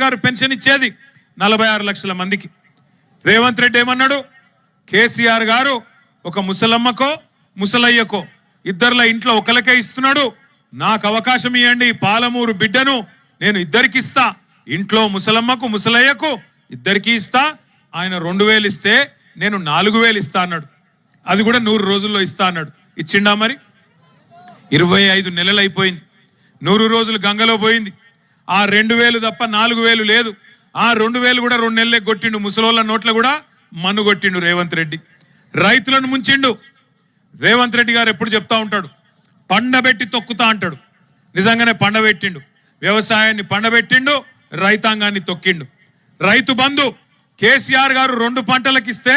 గారు పెన్షన్ ఇచ్చేది 46 లక్షల మందికి. రేవంత్ రెడ్డి ఏమన్నాడు? కేసీఆర్ గారు ఒక ముసలమ్మకో ముసలయ్యకో ఇద్దర్ల ఇంట్లో ఒకరికే ఇస్తున్నాడు, నాకు అవకాశం ఇవ్వండి, పాలమూరు బిడ్డను నేను ఇద్దరికి ఇస్తా, ఇంట్లో ముసలమ్మకు ముసలయ్యకు ఇద్దరికి ఇస్తా, ఆయన 2000 ఇస్తే నేను 4000 ఇస్తా అన్నాడు. అది కూడా 100 రోజుల్లో ఇస్తా అన్నాడు. ఇచ్చిండా? మరి 25 నెలలు అయిపోయింది, 100 రోజులు గంగలో పోయింది. ఆ 2000 తప్ప 4000 లేదు. ఆ 2000 కూడా 2 నెలలే కొట్టిండు. ముసలోళ్ళ నోట్ల కూడా మన్ను కొట్టిండు రేవంత్ రెడ్డి. రైతులను ముంచిండు. రేవంత్ రెడ్డి గారు ఎప్పుడు చెప్తా ఉంటాడు, పండబెట్టి తొక్కుతా అంటాడు. నిజంగానే పండబెట్టిండు, వ్యవసాయాన్ని పండబెట్టిండు, రైతాంగాన్ని తొక్కిండు. రైతు బంధు కేసీఆర్ గారు 2 పంటలకు ఇస్తే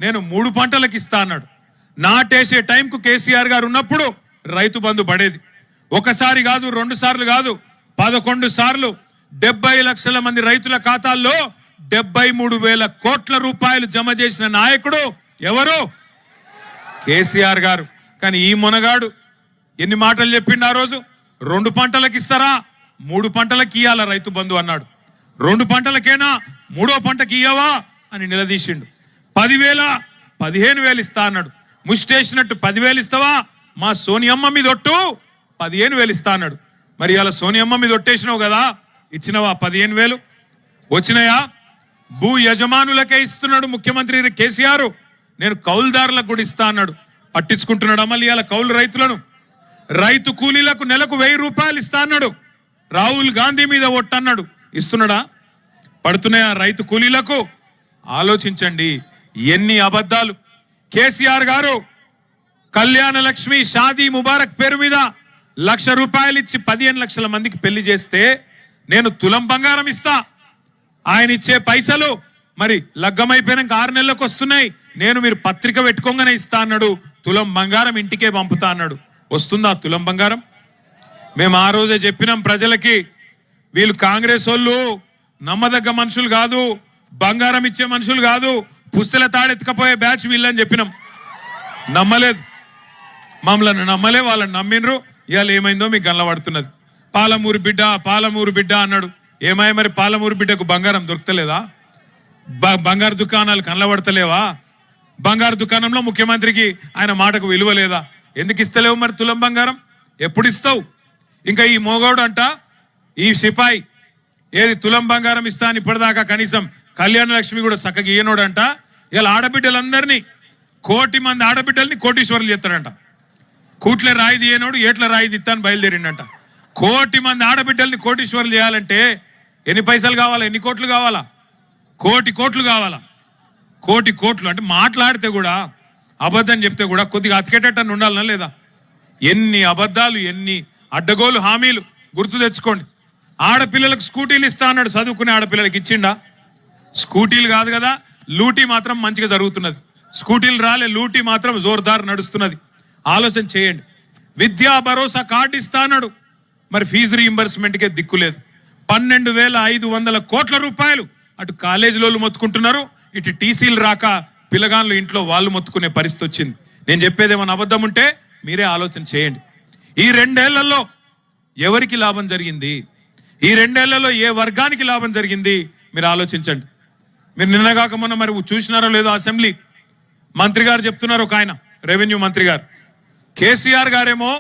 నేను 3 పంటలకు ఇస్తా అన్నాడు. నాటేసే టైంకు కేసీఆర్ గారు ఉన్నప్పుడు రైతు బంధు పడేది. ఒకసారి కాదు, 2 సార్లు కాదు, 11 సార్లు 70 లక్షల మంది రైతుల ఖాతాల్లో 73,000 కోట్ల రూపాయలు జమ చేసిన నాయకుడు ఎవరు? కేసీఆర్ గారు. కానీ ఈ మొనగాడు ఎన్ని మాటలు చెప్పిండు ఆ రోజు? 2 పంటలకు ఇస్తారా, 3 పంటలకు ఇయ్యాల రైతు బంధు అన్నాడు. 2 పంటలకేనా, 3వ పంటకి ఇయ్యవా అని నిలదీసిండు. 10,000 15,000 ఇస్తా అన్నాడు. ముష్టేసినట్టు 10,000 ఇస్తావా, మా సోనియమ్మ మీద ఒట్టు 15,000 ఇస్తా అన్నాడు. మరి ఇలా సోనియమ్మ మీద ఒట్టేసినావు కదా, ఇచ్చినవా 15,000? వచ్చినాయా? భూ యజమానులకే ఇస్తున్నాడు ముఖ్యమంత్రి కేసీఆర్. నేను కౌలుదారులకు కూడా ఇస్తా అన్నాడు. పట్టించుకుంటున్నాడు మళ్ళీ ఇలా కౌలు రైతులను. రైతు కూలీలకు నెలకు 1000 రూపాయలు ఇస్తా అన్నాడు. రాహుల్ గాంధీ మీద ఒట్టన్నాడు. ఇస్తున్నాడా? పడుతున్నాయా రైతు కూలీలకు? ఆలోచించండి ఎన్ని అబద్ధాలు. కేసీఆర్ గారు కళ్యాణ లక్ష్మి షాదీ ముబారక్ పేరు మీద 1,00,000 రూపాయలు ఇచ్చి 15 లక్షల మందికి పెళ్లి చేస్తే నేను తులం బంగారం ఇస్తా. ఆయన ఇచ్చే పైసలు మరి లగ్గమైపోయినాక 6 నెలలకు వస్తున్నాయి, నేను మీరు పత్రిక పెట్టుకోగానే ఇస్తా అన్నాడు. తులం బంగారం ఇంటికే పంపుతా అన్నాడు. వస్తుందా తులం బంగారం? మేము ఆ రోజే చెప్పినాం ప్రజలకి, వీళ్ళు కాంగ్రెస్ వాళ్ళు నమ్మదగ్గ మనుషులు కాదు, బంగారం ఇచ్చే మనుషులు కాదు, పుస్తల తాడెత్తుకపోయే బ్యాచ్ వీళ్ళని చెప్పినాం. నమ్మలేదు, మమ్మల్ని నమ్మలే, వాళ్ళని నమ్మినరు. ఇవాళ ఏమైందో మీకు గనపడుతున్నది. పాలమూరు బిడ్డ పాలమూరు బిడ్డ అన్నాడు. ఏమాయ మరి పాలమూరు బిడ్డకు బంగారం దొరకలేదా? బంగారు దుకాణాలు కనబడతలేవా? బంగారు దుకాణంలో ముఖ్యమంత్రికి ఆయన మాటకు విలువ లేదా? ఎందుకు ఇస్తలేవు మరి తులం బంగారం? ఎప్పుడు ఇస్తావు? ఇంకా ఈ మోగోడు అంట, ఈ సిపాయి ఏది తులం బంగారం ఇస్తా అని ఇప్పటిదాకా కనీసం కళ్యాణ లక్ష్మి కూడా చక్కగా ఇయ్యనోడంట. ఇలా ఆడబిడ్డలందరినీ 1,00,000 మంది ఆడబిడ్డల్ని కోటీశ్వరులు చేస్తాడంట. కూట్లే రాయి తీయనోడు ఏట్ల రాయి తీస్తాను బయలుదేరిండంట. 1,00,000 మంది ఆడబిడ్డల్ని కోటీశ్వరులు చేయాలంటే ఎన్ని పైసలు కావాలా, ఎన్ని కోట్లు కావాలా? 1,00,000 కోట్లు కావాలా. 1,00,000 కోట్లు అంటే మాట్లాడితే కూడా అబద్ధం చెప్తే కూడా కొద్దిగా అతికేటట్టు ఉండాలనా లేదా? ఎన్ని అబద్ధాలు, ఎన్ని అడ్డగోలు హామీలు గుర్తు తెచ్చుకోండి. ఆడపిల్లలకు స్కూటీలు ఇస్తా అన్నాడు. చదువుకునే ఆడపిల్లలకి ఇచ్చిండా? స్కూటీలు కాదు కదా, లూటీ మాత్రం మంచిగా జరుగుతున్నది. స్కూటీలు రాలే, లూటీ మాత్రం జోర్దార్ నడుస్తున్నది. ఆలోచన చేయండి. విద్యా భరోసా కార్డు ఇస్తా అన్నాడు. మరి ఫీజు రీయింబర్స్మెంట్కే దిక్కులేదు. 12,500 కోట్ల రూపాయలు అటు కాలేజీలో మొత్తుకుంటున్నారు, ఇటు టీసీలు రాక పిల్లగాన్లు ఇంట్లో వాళ్ళు మొత్తుకునే పరిస్థితి వచ్చింది. నేను చెప్పేది ఏమైనా అబద్ధం ఉంటే మీరే ఆలోచన చేయండి. ఈ 2 ఏళ్లలో ఎవరికి లాభం జరిగింది? ఈ 2 ఏళ్లలో ఏ వర్గానికి లాభం జరిగింది? మీరు ఆలోచించండి. మీరు నిన్నగాక మొన్న మరి చూసినారో లేదో, అసెంబ్లీ మంత్రి గారు చెప్తున్నారు, ఒక ఆయన రెవెన్యూ మంత్రి గారు, కేసీఆర్ గారేమో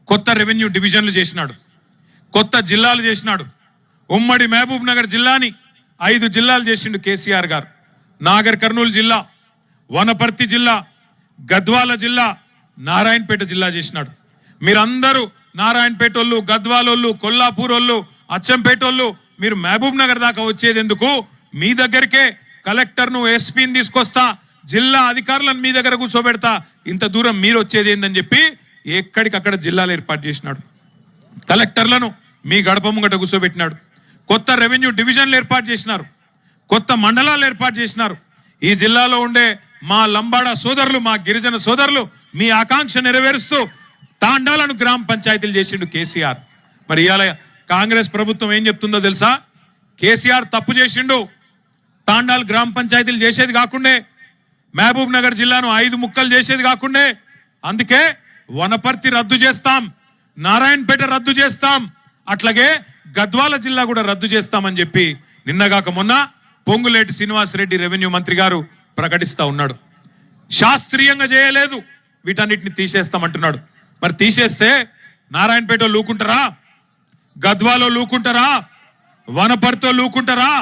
కొత్త రెవెన్యూ డివిజన్లు చేసినాడు, కొత్త జిల్లాలు చేసినాడు. ఉమ్మడి మహబూబ్ నగర్ జిల్లాని 5 జిల్లాలు చేసిండు కేసీఆర్ గారు. నాగర్ కర్నూలు జిల్లా, వనపర్తి జిల్లా, గద్వాల జిల్లా, నారాయణపేట జిల్లా చేసినాడు. మీరందరూ నారాయణపేట వాళ్ళు, గద్వాలోళ్ళు, కొల్లాపూర్ వాళ్ళు, అచ్చంపేట వాళ్ళు మీరు మహబూబ్ నగర్ దాకా వచ్చేది ఎందుకు? మీ దగ్గరికే కలెక్టర్ను, ఎస్పీని తీసుకొస్తా, జిల్లా అధికారులను మీ దగ్గర కూర్చోబెడతా, ఇంత దూరం మీరు వచ్చేది ఏందని చెప్పి ఎక్కడికక్కడ జిల్లాలు ఏర్పాటు చేసినాడు. కలెక్టర్లను మీ గడప ముంగట కూర్చోబెట్టినాడు. కొత్త రెవెన్యూ డివిజన్లు ఏర్పాటు చేసినారు, కొత్త మండలాలు ఏర్పాటు చేసినారు. ఈ జిల్లాలో ఉండే మా లంబాడ సోదరులు, మా గిరిజన సోదరులు మీ ఆకాంక్ష నెరవేరుస్తూ తాండాలను గ్రామ పంచాయతీలు చేసిండు కేసీఆర్. మరి ఇవాళ కాంగ్రెస్ ప్రభుత్వం ఏం చెప్తుందో తెలుసా? కేసీఆర్ తప్పు చేసిండు, తాండాలు గ్రామ పంచాయతీలు చేసేది కాకుండే, మహబూబ్ నగర్ జిల్లాను 5 ముక్కలు చేసేది కాకుండే, అందుకే వనపర్తి రద్దు చేస్తాం, నారాయణపేట రద్దు చేస్తాం, అట్లాగే గద్వాల జిల్లా కూడా రద్దు చేస్తామని చెప్పి నిన్నగాక మొన్న పొంగులేటి శ్రీనివాసరెడ్డి రెవెన్యూ మంత్రి గారు ప్రకటిస్తా ఉన్నాడు. శాస్త్రీయంగా చేయలేదు, వీటన్నిటిని తీసేస్తామంటున్నాడు. మరి తీసేస్తే నారాయణపేట లూకుంటారా, గద్వాలో లూకుంటారా, వనపర్తిలో లూకుంటారా?